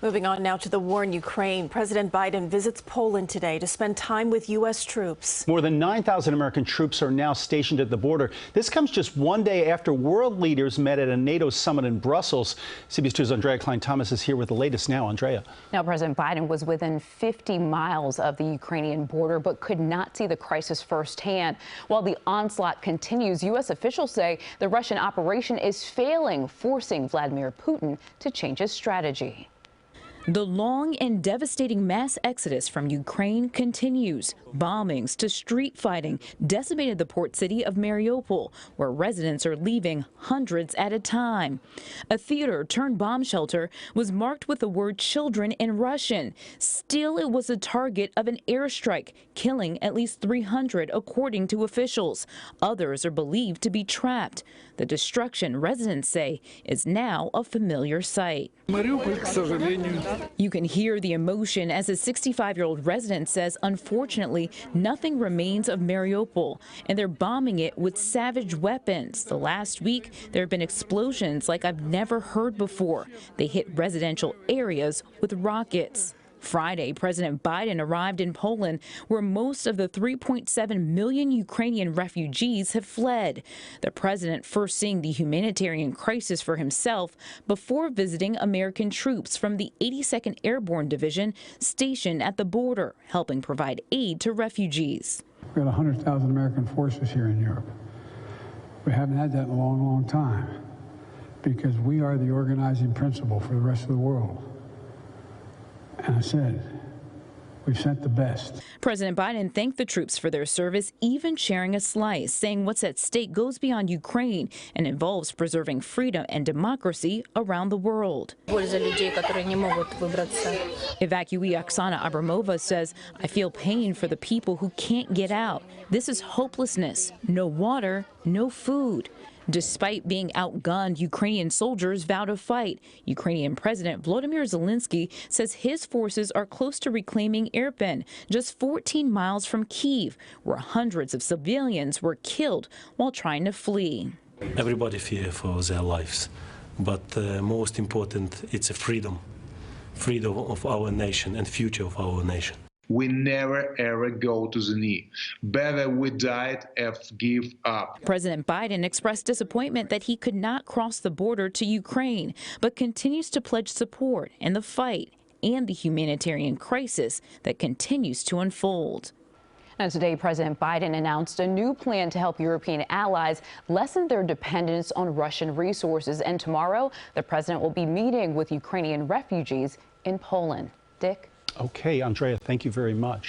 Moving on now to the war in Ukraine. President Biden visits Poland today to spend time with U.S. troops. More than 9,000 American troops are now stationed at the border. This comes just one day after world leaders met at a NATO summit in Brussels. CBS 2's Aundrea Cline-Thomas is here with the latest now. Aundrea. Now, President Biden was within 50 miles of the Ukrainian border, but could not see the crisis firsthand. While the onslaught continues, U.S. officials say the Russian operation is failing, forcing Vladimir Putin to change his strategy. The long and devastating mass exodus from Ukraine continues. Bombings to street fighting decimated the port city of Mariupol, where residents are leaving hundreds at a time. A theater turned bomb shelter was marked with the word children in Russian. Still, it was the target of an airstrike, killing at least 300, according to officials. Others are believed to be trapped. The destruction, residents say, is now a familiar sight. You can hear the emotion as a 65-year-old resident says, unfortunately, nothing remains of Mariupol, and they're bombing it with savage weapons. The last week, there have been explosions like I've never heard before. They hit residential areas with rockets. Friday, President Biden arrived in Poland, where most of the 3.7 million Ukrainian refugees have fled. The president first seeing the humanitarian crisis for himself before visiting American troops from the 82nd Airborne Division stationed at the border, helping provide aid to refugees. We've got 100,000 American forces here in Europe. We haven't had that in a long, long time because we are the organizing principle for the rest of the world. And I said, we've sent the best. President Biden thanked the troops for their service, even sharing a slice, saying what's at stake goes beyond Ukraine and involves preserving freedom and democracy around the world. Evacuee Oksana Abramova says, I feel pain for the people who can't get out. This is hopelessness. No water, no food. Despite being outgunned, Ukrainian soldiers vow to fight. Ukrainian President Volodymyr Zelensky says his forces are close to reclaiming Irpin, just 14 miles from Kyiv, where hundreds of civilians were killed while trying to flee. Everybody fear for their lives, but most important, it's a freedom of our nation and future of our nation. We never, ever go to the knee. Better we died and give up. President Biden expressed disappointment that he could not cross the border to Ukraine, but continues to pledge support in the fight and the humanitarian crisis that continues to unfold. And today, President Biden announced a new plan to help European allies lessen their dependence on Russian resources. And tomorrow, the president will be meeting with Ukrainian refugees in Poland. Dick? Okay, Aundrea, thank you very much.